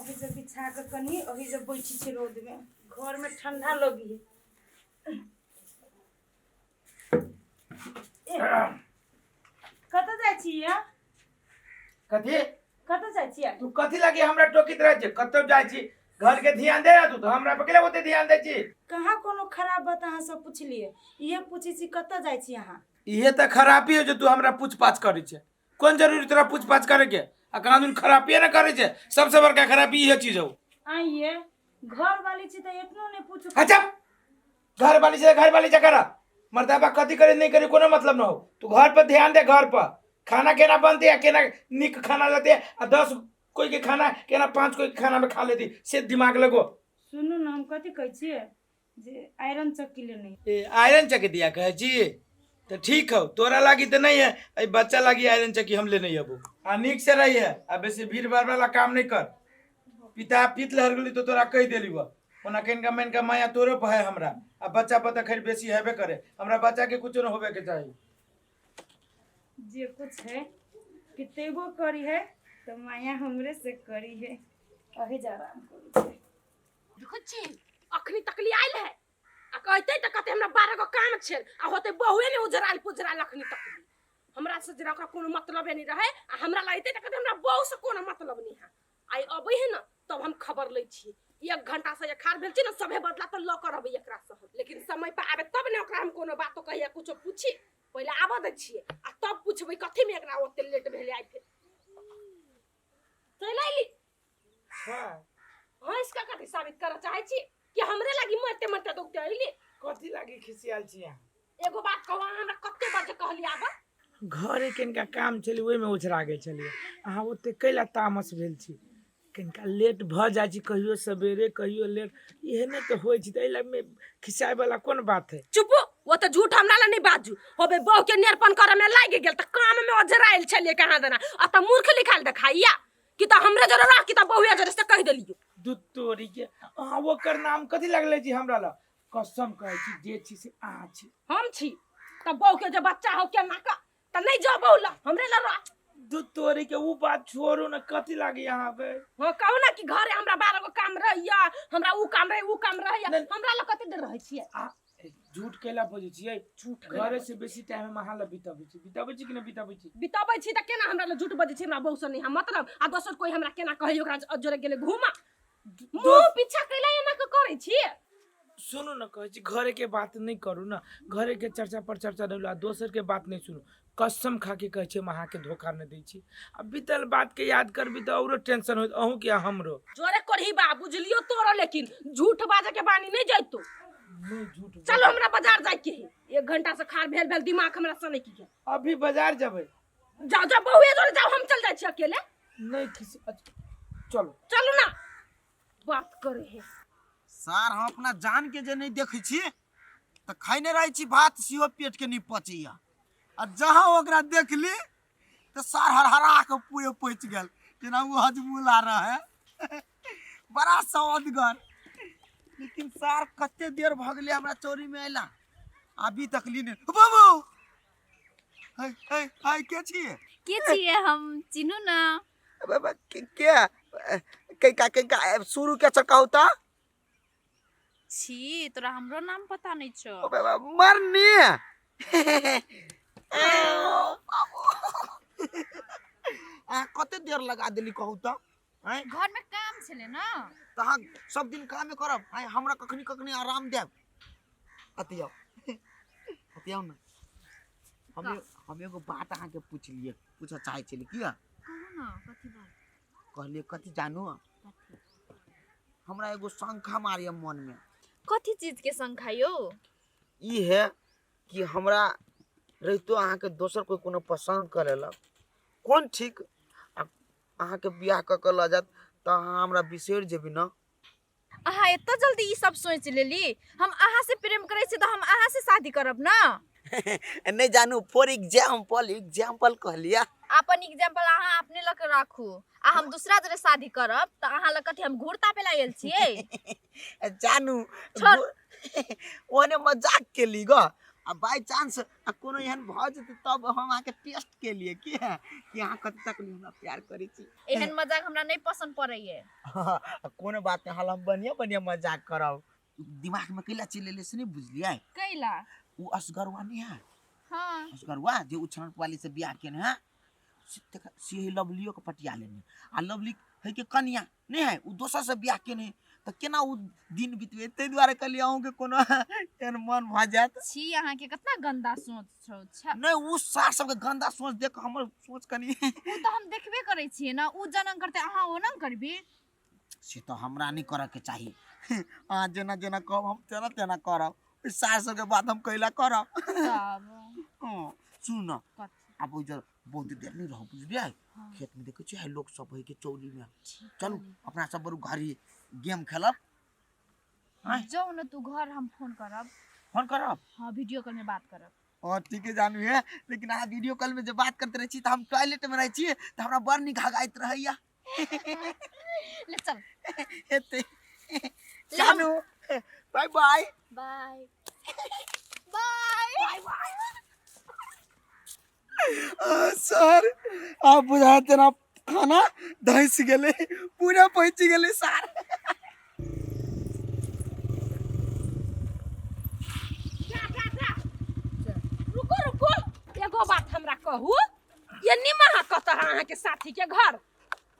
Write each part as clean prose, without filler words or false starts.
अभी जब बिछा के कनी अभी जब बैठी छे रोड में घर में ठंडा लगी कत जाय छियै कथी कत जाय छियै तू कथी लगी हमरा टोकित रह छ कत जाय छी घर के ध्यान दे तू तो हमरा पकले होते ध्यान दे छी कहाँ कोनो खराब बात अहाँ सब पूछलिए ये पूछी छी कत जाय छी अहाँ ये त खराबी है जो तू हमरा पूछ पाछ करे छ कौन जरूरी तोरा पूछ पाछ करे के आ कानून खराबी न करे छ सबसे बड़का खराबी ये चीज हो आइए घर वाली छी त इतनो नहीं पूछो अच्छा घर वाली से करा मर्दाबा कथी करे नहीं करे कोनो मतलब न हो तू घर पर ध्यान दे घर पर खाना केना बनते है केना निक खाना लेते आ 10 कोई के खाना केना 5 कोई के खाना में खा लेती से दिमाग लगो सुनो ना हम कथी कहै छियै जे आयरन चक्की ले नहीं ए आयरन चक्की दिया कहे जी तो ठीक हो तोरा लागी तो नहीं है ए बच्चा लागी आयरन चक्की हम ले नहीं अबो आ निक से रही है आ बेसी भीड़ भाड़ वाला काम नहीं कर पिता पित लहर गेली तो तोरा कह देली बा ओना केनका मेनका माया तोरो पे है हमरा आ बच्चा पर त खैर बेसी हेबे करे हमरा बच्चा के कुछ न होबे के चाहिए जे कुछ है कितेबो करी है तो माया हमरे से करी है अहे जा आराम करी है देखो छी अखनी तकली आइल है आ कहते त कहते हमरा 12 गो काम छे आ होते बहुए ने उजराल पुजराल अखनी तकली हमरा से जरा ओकरा कोनो मतलब नहीं रहे आ हमरा लागते त कहते हमरा बहु से कोनो मतलब नहीं है आई अबै है ना तब हम खबर लै छी 1 घंटा से खार भेल छी ना सभे बदला त ल करबै एकरा से लेकिन समय पर आबे तब ने ओकरा हम कोनो बात कहिया कुछो पूछी पहले आबा दै छी आ तब पूछबै कथि में एकरा ओते लेट भेले आइ फिर चल आइली हां इसका कथि साबित कर चाहे छी कि हमरे लागी मरते मरते दुखते आइली कथी लागी खिसियाल छी एगो बात कहवा हमरा कत्ते बजे कहली आबा घरे केनका काम छली ओइ में उछरा गेल छली अहाँ ओते कैला तामस भेल छी केनका लेट भ जाय छी कहियो सवेरे कहियो लेट एहने तो होय छी तैला में खिसाय वाला कोन बात है चुप वो तो झूठ हमरा ला नहीं बाजू होबे बहु के निरपन करे में लाग गेल त काम में ओझराइल छले कहां देना आ त मूर्ख लिखाल देखाइया कि त हमरे जरा रह कि त बहुया जरा से कह देलियो दुत्तोरी के अहाँ ओकर नाम कथी लगले जी हमरा ला कसम कहै छी जे छी से अहाँ छी हम छी त बहु के जे बच्चा हो के नाका त नहीं जो बहु ला हमरे ला रह दुत्तोरी के ऊ बात छोड़ू न कथी लागी यहाँ पे हां कहू ना कि घरे हमरा 12 गो काम रहैया हमरा ऊ काम रहैया हमरा ला कते देर रहै छियै झूठ केला बजै छियै झूठ घरे से बेसी टाइम में अहाँ ला बिताबै छी कि न बिताबै छी त केना हमरा ला झूठ बजै छी हमरा बहु से नहीं मतलब आ दोसर कोई हमरा केना कहै ओकरा जोरे गेले घुमा मुंह पीछा कैला एना के करै छी सुनो न कहै छी घरे के बात नहीं करू न घरे के चर्चा पर चर्चा नहीं दोसर के बात नहीं सुनू कसम खा के कहै छी अहाँ के धोखा न दै छी अब बीतल बात के याद करबी त औरो टेंशन होत अहू के हमरो जोरे करही बा बुझलियो तोरो लेकिन झूठ बाजे के बानी नहीं जइतो नहीं झूठ चलो हमरा बाजार जाय के 1 घंटा से खार भेल दिमाग हमरा सने की अभी बाजार जबै जाओ बहुए जोरे जाओ हम चल जाय छी अकेले नहीं किसी चलो चलो ना बात करे है सार हम अपना जान के जे नहीं देखै छी त खाइने रहै छी भात सियो पेट के नहीं पचैया आ जहां ओकरा देखली त सार हरहरा के पूरे पच गेल जेना वो हजमुला रहे बड़ा स्वादगर लेकिन सार कते देर भ गेलै हमरा चोरी में आइला अभी तक ली नहीं बाबू हाय के छिए हम चिन्हू ना बाबा के का शुरू के चकाउता छी तोरा हमरो नाम पता नहीं छ ओ बाबा मरनी कते देर लगा देली कहू त घर में काम छले ना तहाँ सब दिन काम करब हमरा कखनी कखनी आराम देब अतियाओ ना हम एगो बात अहाँ के पूछ चाहे छली किया कहू ना कथि बात कहलिए कथि जानू हमरा एगो शंखा मारिया मन में कथि चीज के शंखा यो ई है कि हमरा रहितो अहाँ के दोसर कोई कोनो पसंद करेला कौन ठीक अहाँ के बियाह क के ल जात त अहाँ हमरा बिसर जेबी न अहाँ एत जल्दी ई सब सोच लेली हम अहाँ से प्रेम करे छी त हम अहाँ से शादी करब ना नहीं जानू फॉर एग्जांपल कहलिया अपन एग्जांपल अहाँ अपने लक राखू आ हम दूसरा जरे शादी करब त अहाँ ल कथि हम घूरता पे लायल छिए जानू ओने मजाक के ली ग अब बाय चांस कोनो एहन भ जते तब हम आके टेस्ट के लिए कि है कि अहाँ कत तक हमरा प्यार करै छी एहन मजाक हमरा नहीं पसंद पड़ै है कोनो बात नहीं, हाल हम बढ़िया बढ़िया मजाक करब। दिमाग में कैला चले ले से नहीं बुझलिए? कैला? वो असगरवा नहीं है, हाँ असगरवा जो उछन वाली से बियाह केने है, से लवलियो के पटिया लेने आ लवली है के कन्या नहीं है, वो दोसर से बियाह केने तो केना वो दिन बितवे, ते द्वारे कहलिए अहूँ के कोनो एहन मन भ जात। छी अहाँ के कितना गंदा सोच छ। नहीं वो सार सब के गंदा सोच देख हमर सोच कनी उ तो हम देखबे करे छिए ना, उ जनन करते अहाँ ओ न करबी। से तो हमरा नहीं करे के चाहिए। आ जना जना कहब हम तेना तेना करब, सार सब के बात हम कैला करब। तब सुन न, कथी? अब उधर बहुत देर नहीं रहो बुझलिए? खेत में देखे है लोग सब है के चौली में, चलू अपना सब बरू घरी गेम खेलब। जाओ न तू घर, हम फोन करब। फोन करब? हाँ वीडियो कॉल में बात करब। और ठीक है जानू है, लेकिन अहाँ वीडियो कॉल में जब बात करते रहे छी तो हम टॉयलेट में रहे छी तो हमरा बड़ निक हगाइत रहैया। ले चल। एते जानू bye bye bye bye bye. Sir आप बुझाते ना खाना धैस गेले, पूरा पहुंच गेले सर। रुको रुको, एगो बात हमरा कहू, ये निमहा कतऽ अहाँ के साथी के घर?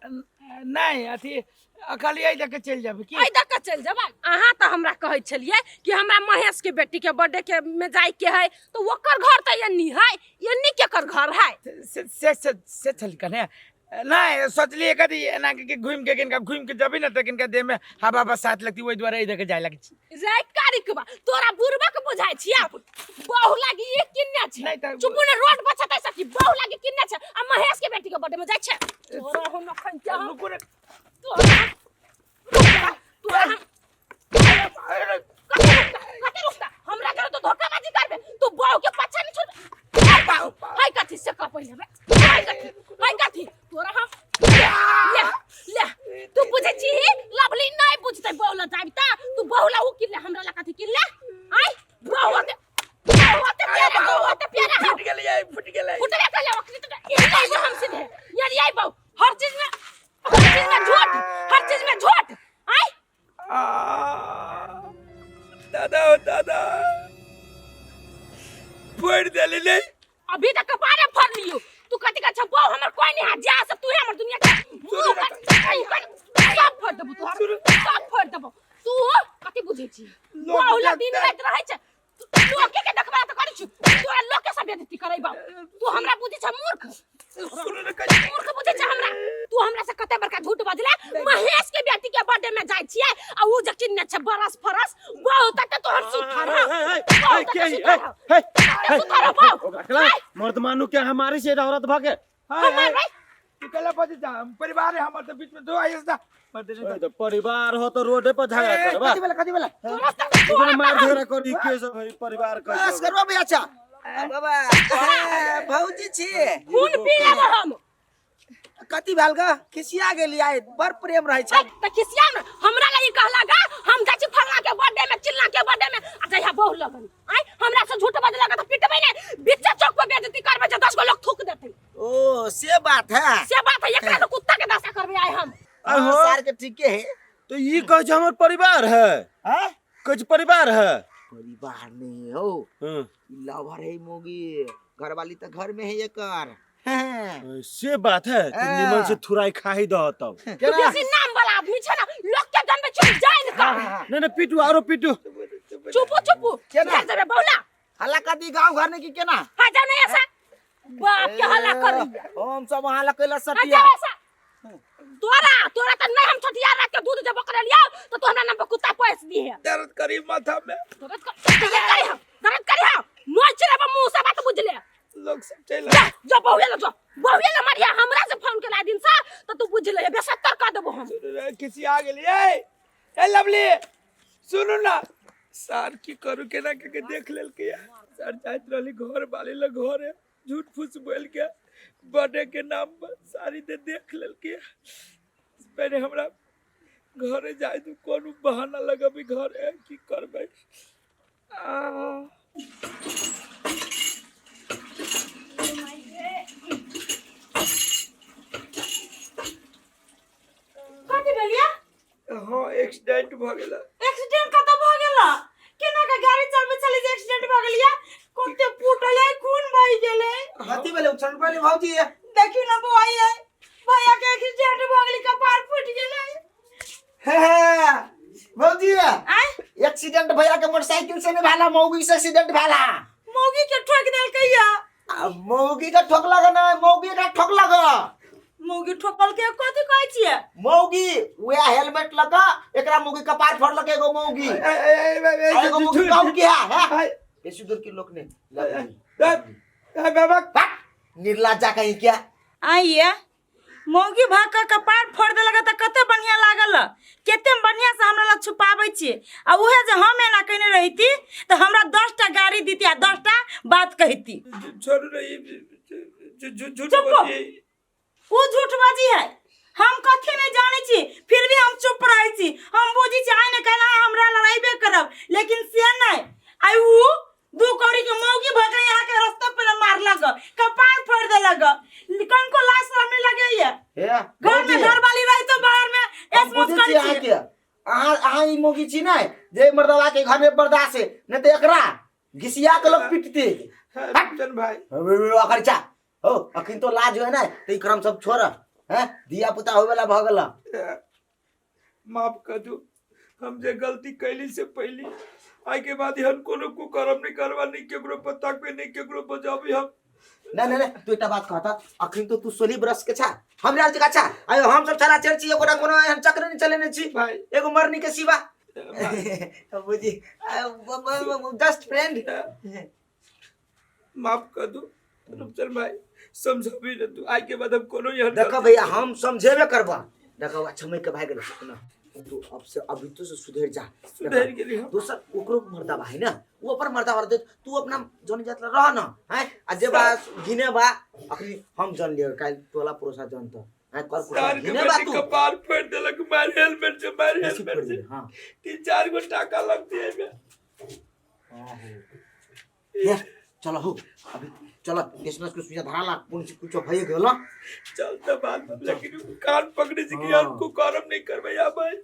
नहीं अथी अखली आई देके चल जाबे की? आई दक चल जब। अहाँ तो हमरा कहै छलिए कि हमरा महेश के बेटी के बर्थडे के में जाय के है, तो ओकर घर तो यन्नी है, यन्नी के कर घर है। से चल कने नहीं सोचलिए कदी एना के घूम के किनका घूम के जबी ना त किनका देह में हवा बसात लगती ओई द्वारा इधर के जाय लगे छी। रे कारिकबा तोरा बुरबा के बुझाय छिया, बहु लागी ये किन्ने छै? नहीं त चुपुने रोड पर छतै सकी बहु लागी किन्ने छै आ महेश के बेटी के बर्थडे में जाय छै। तोरा हम नखन क्या रुको रे तोरा हम कते रुकता हमरा करे तो धोखाबाजी करबे, तू बहु के पाछा नहीं छोड़। हाय कथी से का पहिले बे, हाय कथी तोरा हम ले ले तू बुझे छी लवली नहीं बुझते बहुला जाबी त तू बहुला उ किले हमरा ला कथी किले आई बहुते प्यारा फुट गेलै फुटले कले वक्त ये नहीं हम सीधे यार आई बहु हर चीज में झूठ, हर चीज में झूठ। आई दादा फोड़ देली नहीं अभी तक कपारे फोड़ लियो, तू कथी का छपो हमर कोई नहीं हाथ जा सब तू है हमर दुनिया का सब फोड़ देबो, तू सब फोड़ देबो। तू कथी बुझे छी बहुला दिन रात रहै छै, लोग के देखबा त करै छु, तोरा लोग के सब बेइज्जती करैबा। तू हमरा बुझे छ मूर्ख, मूर्ख बुझे छ हमरा। तू हमरा से कते बड़का झूठ बजले, महेश के बेटी के बर्थडे में जाय छियै आ उ जे चिन्ने छ बरस फरस बहुत तक तोहर सुथर है। मर्द मानू क्या हमारी से औरत भागे? हमार भाई तू कला पति जा हम परिवार है हमर त बीच में दो आइस दा तो परिवार हो तो रोडे पर झगड़ा करबा, कथी वाला ओकरा मार झगड़ा करी के सब है परिवार का। बस करबा भैया। अच्छा बाबा भौजी छी खून पी लेब हम। कथी भेल ग? खिसिया गेली आइ, बड़ प्रेम रहै छै। त खिसिया न हमरा लगी कहला गा हम जाय छी फलना के बर्थडे में चिल्ला के बर्थडे में आ जइहा बहु लगन। आई हमरा से झूठ बजला का त पिटबै ने, बीच चौक पे बेइज्जती करबै जे 10 गो लोग थूक देतै। ओ से बात है, से बात है, एकरा तो कुत्ता के दशा करबै आइ हम। सार के ठीके है। तो ये कह जे हमर परिवार है, हैं? कुछ परिवार है। परिवार नहीं हो, लवर है मोगी, घरवाली तो घर में है एकर। से बात है तो निमन से थुराई खाही द तब। तू बेसी नाम वाला आदमी छ ना, लोग के जन में चुप जाय न कर। नहीं पिटू आरो पिटू। चुपू केना? जबे बहुला हल्ला कर दी गांव घर ने की केना? आ जा नहीं ऐसा बाप के हल्ला करी हम सब वहां लकैला आ सटिया। जा ऐसा तोरा त नहीं हम छटिया रात के दूध जब पकड़ लिया तो तोहरा नाम पे कुत्ता पोस दी है। दर्द करी माथा में दर्द करी हा नोच रे मुंह से बात बुझ ले। लोग सब चल जो बहुएला मारिया हमरा से फोन केला दिन से तो तू बुझ ले बेसत्तर कर देबो हम। किसी आ गेली ए लवली सुनु ना सर की करू केना के देख लेल के सर जाइत रहली घर वाले ल घर है झूठ फूस बोल के बर्थडे के नाम पर सारी दे देख लेल के पहले हमरा घरे जाय तू कोनो बहाना लगबी घर है की करबै। कथी भेलिया हाँ एक्सीडेंट भ गेला। एक्सीडेंट कतऽ भ गेला? केना के गाड़ी चलबे चली जे एक्सीडेंट भ गेलिया? कोते फुटले खून बहि गेले। गति बेले उछल पड़े भौजी है। देखियो ना बुआई है भैया के एक्सीडेंट भ गेली कपार फूट गेले। हे भौजी है आय एक्सीडेंट भैया के मोटरसाइकिल से नहीं भाला, मौगी से एक्सीडेंट भाला। मौगी के ठोक देल कहिया? मौगी का ठोक लगा ना, मौगी का ठोक लगा। मौगी ठोकल के कथि कहै छियै? मौगी वह हेलमेट लगा, एकरा मौगी कपार फोड़ लगे एगो मौगी। एगो मौगी गाँव की है ऐसी दूर के लोग ने बाबा निर्लज्जा कहीं क्या। आइए मौगी भाग के कपार फोड़ देलक त कते बढ़िया लागल। केते बढ़िया से हमरा ला छुपाबै छी। आ उहे जे हम एना कइने रहिती त हमरा 10टा गाड़ी दीती आ 10टा बात कहती। छोड़ रही झूठ चुप हो। बोलिए। वो झूठबाजी है। हम कथी नहीं जाने छी फिर भी हम चुप रहे छी। हम बुझी छी आइ ने कहला हमरा लड़ाईबे करब लेकिन से नहीं। आई उ दू कौड़ी के मौगी भगे यहाँ के रास्ते पे मार लग कपार फोड़ दे लग। कौन को लाश में लगे ये घर में घर वाली रही तो बाहर में एसमोस कर छी। आहा ई मौगी छी नै जे मर्दवा के घर में बर्दाश्त है न त एकरा घिसिया के लोग पीटते। चल भाई खर्चा हो अखिन तो लाज है ना तो ई क्रम सब छोड़ हैं दिया पुता होवे वाला भ गेला। माफ कर दो हम जे गलती कैली से पहले आई के बाद हम कोनो को कर्म नहीं करवा, नहीं केकरो पता पे नहीं केकरो बजाबी। हम नहीं तू एकटा बात कहता अखिन तो तू 16 बरस के छा हमरा आज का छा आयो हम सब छरा चर्ची एगोटा कोनो एहन चक्र नहीं चलेने छी भाई एगो मरनी के सिवा बुझी जस्ट फ्रेंड। माफ कर दो रुपचन भाई समझबी न तू आई के बाद हम कोनो यहाँ देखो भैया हम समझेबे करबा। देखो अच्छा मैं के भाई गेल ना तू अब से अभी तो से सुधर जा। सुधर गेली हम। दूसर ओकरो मर्दा भाई ना वो पर मर्दा वाला दे तू अपना जन जात रह ना है आ जे बा गिने बा अखनी हम जन लियो काल टोला परोसा जन तो है कर सार के गिने बा तू कपार फोड़ देलक मार हेलमेट से मार हेलमेट से। हां 3-4 गो टाका लगती है में। ये चलो हो अभी चलो केसनस को सुजा धरा ला पुलिस कुछ भय गेल चलते बाद लेकिन कान पकड़े से कि हमको कर्म नहीं करबे या भाई।